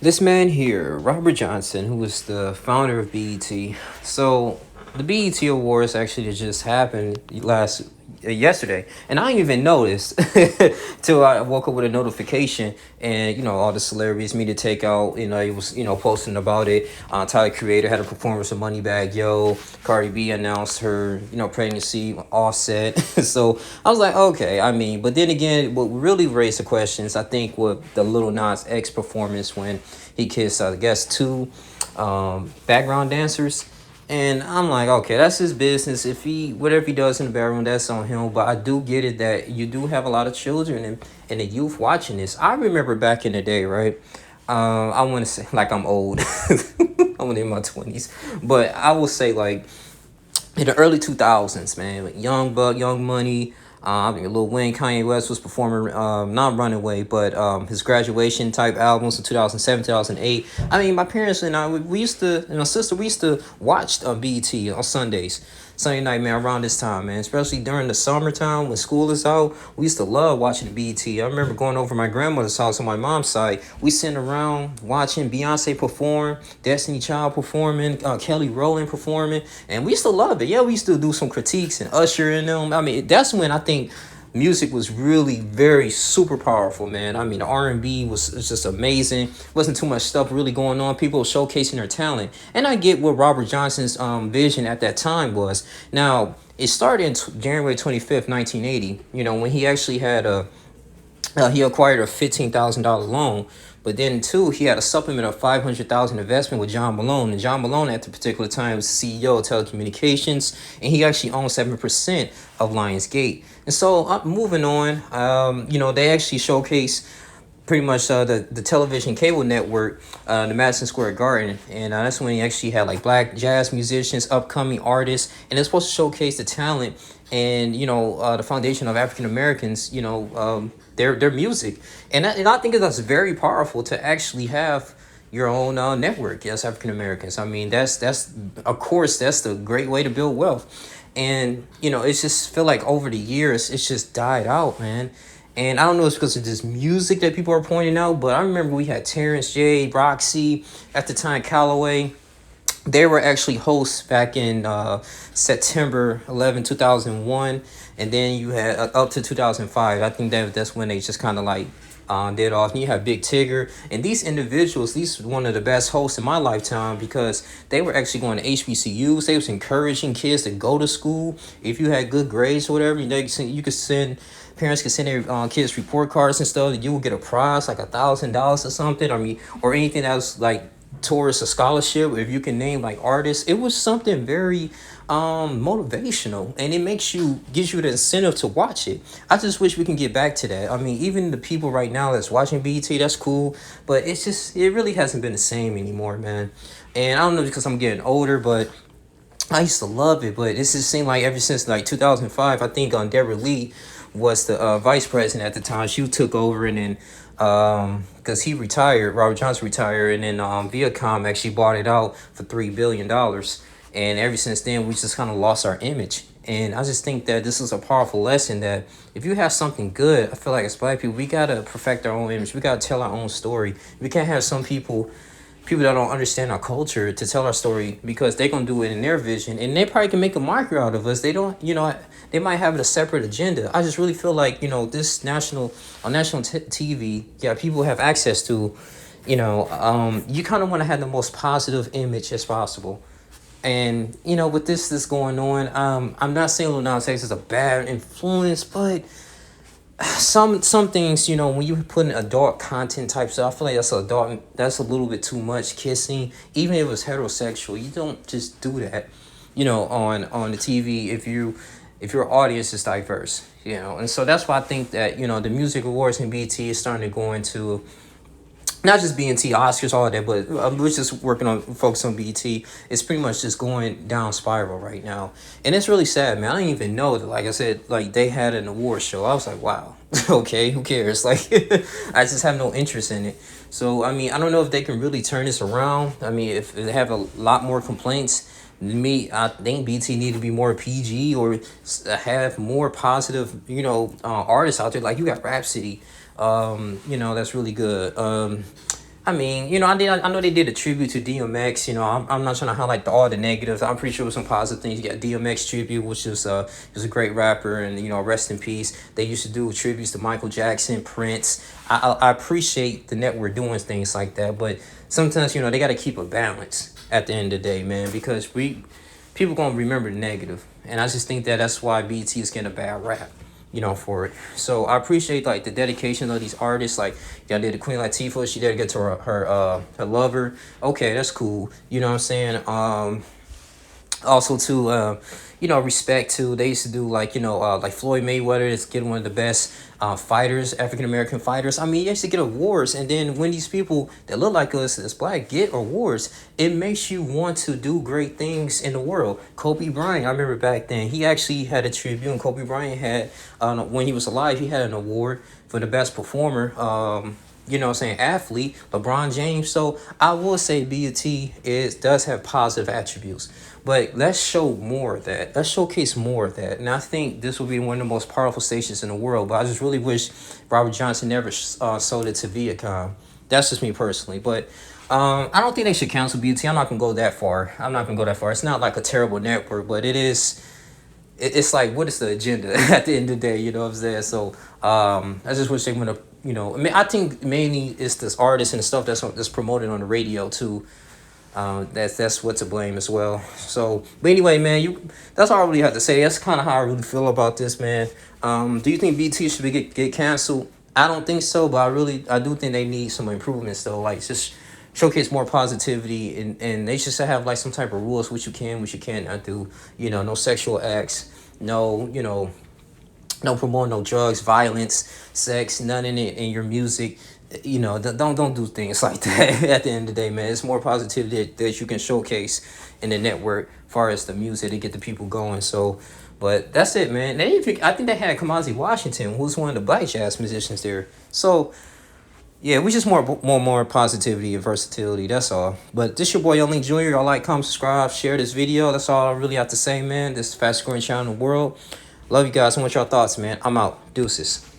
This man here, Robert Johnson, who was the founder of BET. So the BET Awards actually just happened yesterday, and I didn't even notice till I woke up with a notification, and all the celebrities, me to take out. It was posting about it. Tyler Creator had a performance of Moneybag Yo. Cardi B announced her pregnancy. Offset. So I was like, okay. But then again, what really raised the questions, I think, with the Little Nas X performance when he kissed, I guess, two background dancers. And I'm like, okay, that's his business. If he whatever he does in the bedroom, that's on him. But I do get it that you do have a lot of children and the youth watching this. I remember back in the day, right? I want to say like I'm old. I'm in my 20s, but I will say like in the early 2000s, man, like Young Buck, Young Money. I think Lil Wayne, Kanye West was performing, not Runaway, but his graduation type albums in 2007, 2008. My parents and I, we used to, and my sister, we used to watch BET on Sundays. Sunday night, man, around this time, man, especially during the summertime when school is out. We used to love watching the BET. I remember going over to my grandmother's house on my mom's side. We sitting around watching Beyonce perform, Destiny Child performing, Kelly Rowland performing, and we used to love it. Yeah, we used to do some critiques and Usher in them. That's when I think music was really very super powerful, man. The R&B was just amazing. Wasn't too much stuff really going on. People showcasing their talent, and I get what Robert Johnson's vision at that time was. Now it started in January 25th, 1980. When he actually had he acquired a $15,000 loan, but then too he had a supplement of 500,000 investment with John Malone, and John Malone at the particular time was CEO of telecommunications, and he actually owned 7% of Lionsgate. And so moving on, they actually showcase pretty much the television cable network, the Madison Square Garden, and that's when he actually had like black jazz musicians, upcoming artists, and it's supposed to showcase the talent and the foundation of African Americans, their music, and I think that's very powerful to actually have your own network as African Americans. That's of course that's the great way to build wealth, and it's just feel like over the years it's just died out, man. And I don't know if it's because of this music that people are pointing out, but I remember we had Terrence J, Roxy, at the time Calloway. They were actually hosts back in September 2001. And then you had up to 2005. I think that's when they just kind of like did off. And you have Big Tigger. And these individuals, these were one of the best hosts in my lifetime because they were actually going to HBCUs. They was encouraging kids to go to school. If you had good grades or whatever, you could send parents could send their kids report cards and stuff. You would get a prize like $1,000 or something. Or anything that was like towards a scholarship. If you can name like artists, it was something very motivational, and it gives you the incentive to watch it. I just wish we can get back to that. Even the people right now that's watching BET, that's cool, but it really hasn't been the same anymore, man. And I don't know, because I'm getting older, but I used to love it. But it's just seemed like ever since like 2005, I think Deborah Lee was the vice president at the time. She took over, and then because he retired, Robert Johnson retired, and then Viacom actually bought it out for $3 billion. And ever since then, we just kind of lost our image. And I just think that this is a powerful lesson that if you have something good, I feel like as black people, we gotta perfect our own image. We gotta tell our own story. We can't have some people that don't understand our culture to tell our story, because they gonna do it in their vision, and they probably can make a mockery out of us. They don't, they might have a separate agenda. I just really feel like this national TV, yeah, people have access to, you kind of want to have the most positive image as possible. And with this going on, I'm not saying Lil Nas X is a bad influence, but some things, when you put in adult content type stuff, I feel like that's a little bit too much kissing. Even if it's heterosexual, you don't just do that, on the TV if your audience is diverse, and so that's why I think that the music awards and BT is starting to go into not just BT, Oscars, all that, but we're just working on focus on BT. It's pretty much just going down spiral right now, and it's really sad, man. I didn't even know that. Like I said, like they had an award show. I was like, wow, okay, who cares? Like, I just have no interest in it. So I don't know if they can really turn this around. If they have a lot more complaints, I think BT need to be more PG, or have more positive, artists out there. Like you got Rhapsody, that's really good. I mean, I know they did a tribute to DMX. I'm not trying to highlight all the negatives. I'm pretty sure it was some positive things. You got DMX tribute, which was a great rapper, and rest in peace. They used to do tributes to Michael Jackson, Prince. I appreciate the network doing things like that, but sometimes they got to keep a balance at the end of the day, man, because people gonna remember the negative, and I just think that's why BT is getting a bad rap, for it. So I appreciate like the dedication of these artists. Like y'all did the Queen Latifah, she dedicated to her lover. Okay, that's cool. You know what I'm saying? Also to respect to, they used to do like like Floyd Mayweather is getting one of the best fighters, African American fighters. I mean, you used to get awards, and then when these people that look like us as black get awards, it makes you want to do great things in the world. Kobe Bryant, I remember back then, he actually had a tribute, and Kobe Bryant had when he was alive, he had an award for the best performer. Athlete, LeBron James. So I will say BET does have positive attributes, but let's show more of that. Let's showcase more of that. And I think this will be one of the most powerful stations in the world. But I just really wish Robert Johnson never sold it to Viacom. That's just me personally. But I don't think they should cancel BET. I'm not gonna go that far. It's not like a terrible network, but it is. It's like, what is the agenda at the end of the day? You know what I'm saying? So I just wish they would have. I mean, I think mainly it's this artist and stuff that's promoted on the radio too. That's what to blame as well. So, but anyway, man, that's all I really have to say. That's kind of how I really feel about this, man. Do you think BT should get canceled? I don't think so, but I do think they need some improvements though. Like just showcase more positivity, and they should have like some type of rules what you cannot do. No sexual acts, no promoting no drugs, violence, sex, none in it in your music. Don't do things like that. At the end of the day, man, it's more positivity that you can showcase in the network, as far as the music to get the people going. So, but that's it, man. I think they had Kamasi Washington, who's one of the black jazz musicians there. So yeah, we just more positivity and versatility. That's all. But this your boy Young Link Jr. Y'all like, comment, subscribe, share this video. That's all I really have to say, man. This is the fastest growing channel in the world. Love you guys. I want your thoughts, man. I'm out. Deuces.